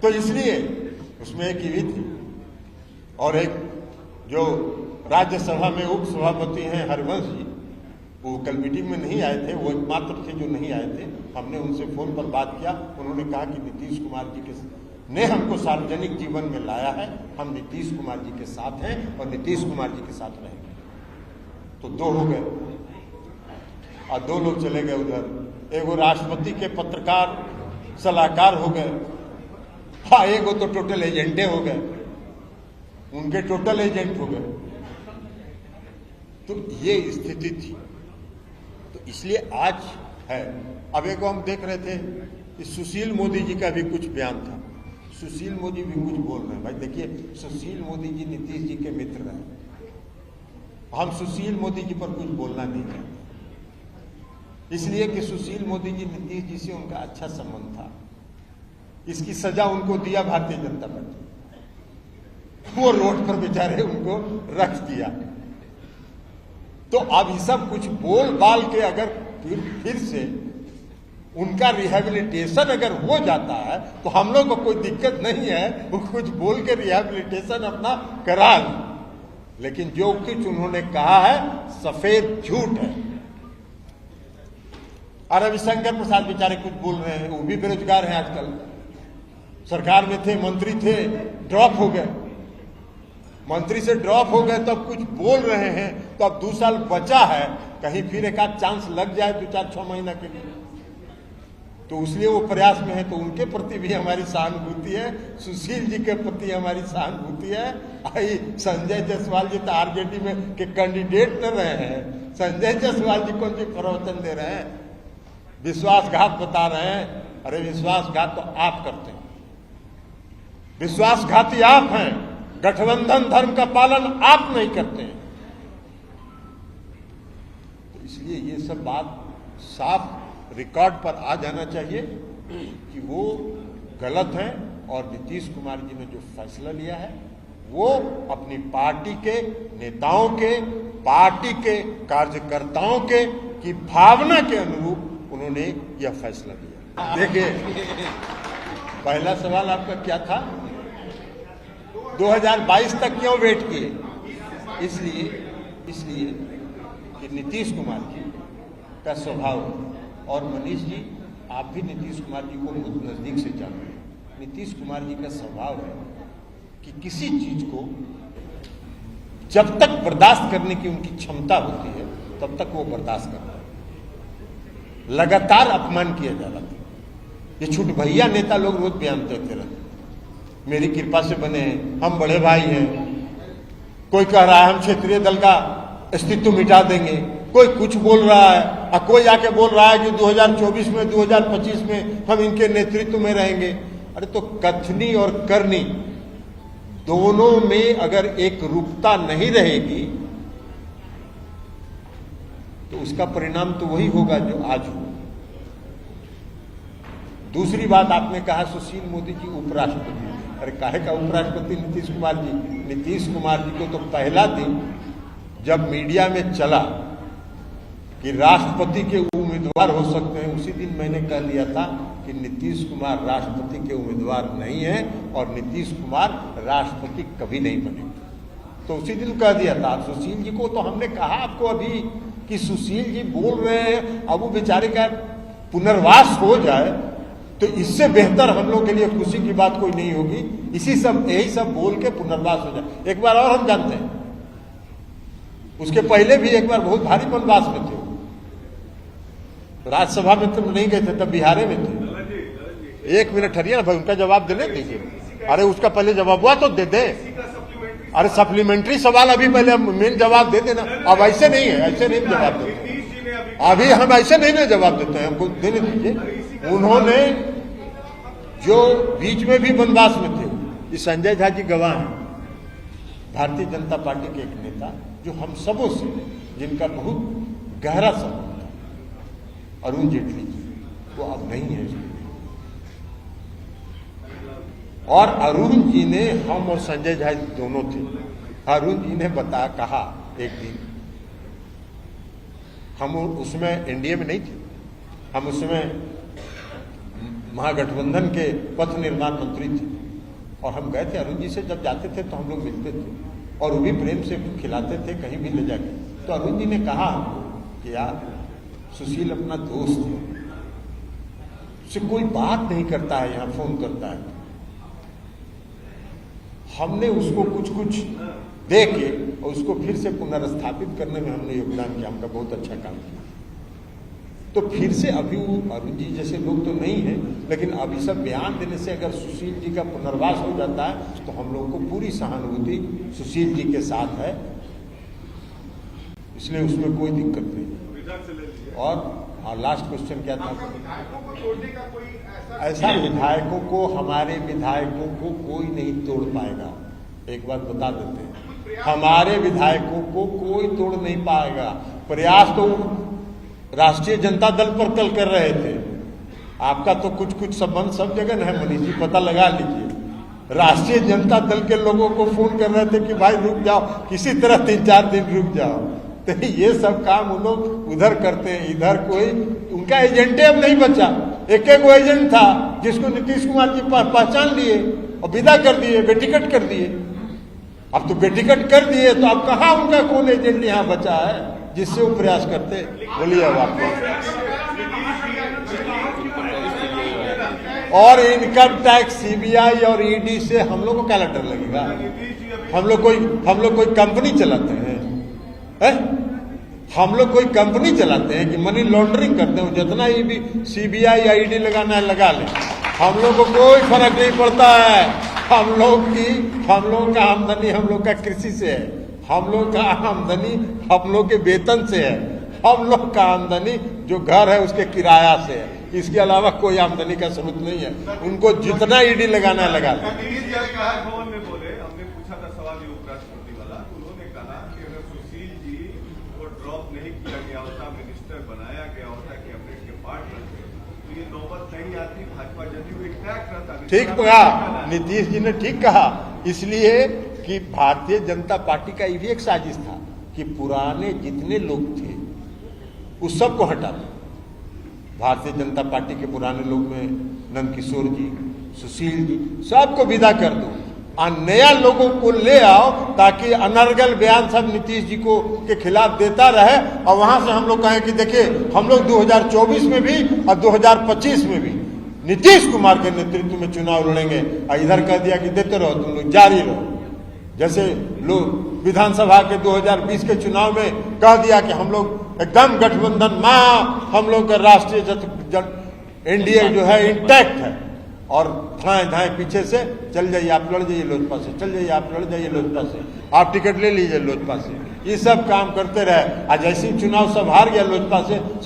तो इसलिए उसमें एक ईवी थी और एक जो राज्यसभा में उप सभापति हैं हरिवंश जी, वो कल मीटिंग में नहीं आए थे, वो एकमात्र थे जो नहीं आए थे। हमने उनसे फोन पर बात किया, उन्होंने कहा कि नीतीश कुमार जी ने हमको सार्वजनिक जीवन में लाया है, हम नीतीश कुमार जी के साथ हैं और नीतीश कुमार जी के साथ रहेंगे। तो दो हो गए और दो लोग चले गए उधर, एगो राष्ट्रपति के पत्रकार सलाहकार हो गए, हाँ एगो तो टोटल एजेंटे हो गए, उनके टोटल एजेंट हो गए। तो ये स्थिति थी। तो इसलिए आज है। अब एक हम देख रहे थे कि सुशील मोदी जी का भी कुछ बयान था, सुशील मोदी भी कुछ बोल रहे हैं। भाई देखिए, सुशील मोदी जी नीतीश जी के मित्र हैं, हम सुशील मोदी जी पर कुछ बोलना नहीं चाहते, इसलिए कि सुशील मोदी जी नीतीश जी से उनका अच्छा संबंध था। इसकी सजा उनको दिया भारतीय जनता पार्टी, वो रोड पर बेचारे उनको रख दिया। तो अब ये सब कुछ बोल बाल के अगर फिर से उनका रिहैबिलिटेशन अगर हो जाता है तो हम लोग को कोई दिक्कत नहीं है, वो कुछ बोल के रिहैबिलिटेशन अपना करा लें। लेकिन जो कुछ उन्होंने कहा है सफेद झूठ है। और रविशंकर प्रसाद बेचारे कुछ बोल रहे हैं, वो भी बेरोजगार हैं आजकल, सरकार में थे, मंत्री थे, ड्रॉप हो गए, मंत्री से ड्रॉप हो गए, तो अब कुछ बोल रहे हैं। तो अब 2 साल बचा है, कहीं फिर एक आध चांस लग जाए 2-4-6 महीना के लिए, तो इसलिए वो प्रयास में है। तो उनके प्रति भी हमारी सहानुभूति है, सुशील जी के प्रति हमारी सहानुभूति है। आई संजय जायसवाल जी तो आरजेडी में के कैंडिडेट न रहे हैं, संजय जायसवाल जी कौन सी प्रवचन दे रहे हैं, विश्वासघात बता रहे हैं। अरे विश्वासघात तो आप करते हैं, विश्वासघाती आप हैं, गठबंधन धर्म का पालन आप नहीं करते हैं। तो इसलिए ये सब बात साफ रिकॉर्ड पर आ जाना चाहिए कि वो गलत है और नीतीश कुमार जी ने जो फैसला लिया है वो अपनी पार्टी के नेताओं के, पार्टी के कार्यकर्ताओं के की भावना के अनुरूप उन्होंने यह फैसला लिया। देखिए, पहला सवाल आपका क्या था, 2022 तक क्यों वेट किए? इसलिए कि नीतीश कुमार जी का स्वभाव, और मनीष जी आप भी नीतीश कुमार जी को बहुत नजदीक से जानते हैं, नीतीश कुमार जी का स्वभाव है कि किसी चीज को जब तक बर्दाश्त करने की उनकी क्षमता होती है तब तक वो बर्दाश्त करते हैं। लगातार अपमान किया जा रहा था, ये छुट भैया नेता लोग रोज बयान देते रहते, मेरी कृपा से बने हैं, हम बड़े भाई हैं, कोई कह रहा है हम क्षेत्रीय दल का अस्तित्व मिटा देंगे, कोई कुछ बोल रहा है, और कोई आके बोल रहा है कि 2024 में 2025 में हम इनके नेतृत्व में रहेंगे। अरे तो कथनी और करनी दोनों में अगर एक रूपता नहीं रहेगी तो उसका परिणाम तो वही होगा जो आज हो। दूसरी बात आपने कहा सुशील मोदी जी उपराष्ट्रपति, अरे काहे का उपराष्ट्रपति नीतीश कुमार जी? नीतीश कुमार जी को तो पहला दिन जब मीडिया में चला कि राष्ट्रपति के उम्मीदवार हो सकते हैं, उसी दिन मैंने कह दिया था कि नीतीश कुमार राष्ट्रपति के उम्मीदवार नहीं है और नीतीश कुमार राष्ट्रपति कभी नहीं बनेंगे। तो उसी दिन कह दिया था। सुशील जी को तो हमने कहा आपको अभी कि सुशील जी बोल रहे हैं, अब वो बेचारे का पुनर्वास हो जाए तो इससे बेहतर हम लोग के लिए खुशी की बात कोई नहीं होगी। यही सब बोल के पुनर्वास हो जाए। एक बार और हम जानते हैं, उसके पहले भी एक बार बहुत भारी वनवास में थे, राज्यसभा में तो नहीं गए थे, तब बिहार में थे। 1 मिनट हरिया ना भाई, उनका जवाब देने दीजिए। अरे उसका पहले जवाब हुआ तो दे दे। अरे सप्लीमेंट्री सवाल अभी पहले मेन जवाब दे देना। अब ऐसे नहीं है, ऐसे नहीं जवाब देते, अभी हम ऐसे नहीं ना जवाब देते हैं, हमको देने दीजिए। उन्होंने जो बीच में भी वनवास में थे, ये संजय झा जी गवाह हैं, भारतीय जनता पार्टी के एक नेता जो हम सबों से जिनका बहुत गहरा संबंध था, अरुण जेटली जी, वो अब नहीं है इसमें। और अरुण जी ने, हम और संजय झा दोनों थे, अरुण जी ने कहा एक दिन, हम उसमें एनडीए में नहीं थे, हम उसमें महागठबंधन के पथ निर्माण मंत्री थे, और हम गए थे अरुण जी से, जब जाते थे तो हम लोग मिलते थे और वो भी प्रेम से खिलाते थे कहीं भी ले जाके। तो अरुण जी ने कहा कि यार सुशील अपना दोस्त है, उससे कोई बात नहीं करता है, यहाँ फोन करता है। हमने उसको कुछ कुछ दे के और उसको फिर से पुनर्स्थापित करने में हमने योगदान किया, हमका बहुत अच्छा काम किया। तो फिर से अभी वो अरुण जी जैसे लोग तो नहीं है, लेकिन अभी सब बयान देने से अगर सुशील जी का पुनर्वास हो जाता है तो हम लोगों को पूरी सहानुभूति सुशील जी के साथ है, इसलिए उसमें कोई दिक्कत नहीं। और लास्ट क्वेश्चन क्या था? विधायकों को तोड़ने का कोई ऐसा विधायकों को, हमारे विधायकों को कोई नहीं तोड़ पाएगा। एक बात बता देते हैं, हमारे विधायकों को कोई तोड़ नहीं पाएगा। प्रयास तो राष्ट्रीय जनता दल पर कल कर रहे थे, आपका तो कुछ कुछ संबंध सब जगह है, मनीष जी पता लगा लीजिए। राष्ट्रीय जनता दल के लोगों को फोन कर रहे थे कि भाई रुक जाओ, किसी तरह 3-4 दिन रुक जाओ। तो ये सब काम वो लोग उधर करते हैं, इधर कोई उनका एजेंटे अब नहीं बचा। एक एक वो एजेंट था जिसको नीतीश कुमार जी पहचान लिए और विदा कर दिए, बेटिकट कर दिए। अब तो बेटिकट कर दिए तो अब कहाँ उनका कौन एजेंट यहाँ बचा है जिससे वो प्रयास करते? बोलिए अब आप। और इनकम टैक्स, सीबीआई और ईडी से हम लोग को क्या लेटर लगेगा? हम लोग कोई कंपनी चलाते हैं? हम लोग कोई कंपनी चलाते हैं कि मनी लॉन्ड्रिंग करते हैं? जितना ही भी सीबीआई या ईडी लगाना है लगा लें, हम लोग को कोई फर्क नहीं पड़ता है। हम लोग का आमदनी हम लोग का कृषि से है, हम लोग का आमदनी हम लोग के वेतन से है, हम लोग का आमदनी जो घर है उसके किराया से है। इसके अलावा कोई आमदनी का स्रोत नहीं है। उनको जितना ईडी लगाना है लगा लें। नहीं किया गया होता, मिनिस्टर बनाया गया होता कि अपने पार्टनर थे, तो ये नौबत नहीं आती। भाजपा जदयू एक ट्रैक रहता। ठीक कहा नीतीश जी ने, ठीक कहा। इसलिए कि भारतीय जनता पार्टी का ये भी एक साजिश था कि पुराने जितने लोग थे उस सबको हटा दो। भारतीय जनता पार्टी के पुराने लोग में नंदकिशोर जी, सुशील जी, सबको विदा कर दो और नया लोगों को ले आओ, ताकि अनर्गल बयान सब नीतीश जी को के खिलाफ देता रहे। और वहां से हम लोग कहें कि देखिए हम लोग 2024 में भी और 2025 में भी नीतीश कुमार के नेतृत्व में चुनाव लड़ेंगे। और इधर कह दिया कि देते रहो, तुम लोग जारी रहो। जैसे लोग विधानसभा के 2020 के चुनाव में कह दिया कि हम लोग एकदम गठबंधन हम लोग का राष्ट्रीय एनडीए जो है इंटैक्ट है, और धाए पीछे से चल जाइए, आप लड़ जाइए लोजपा से, चल जाइए आप लड़ जाइए लोजपा से, आप टिकट ले लीजिए लोजपा से। ये सब काम करते रहे। आज ऐसी चुनाव सब हार गया लोजपा से।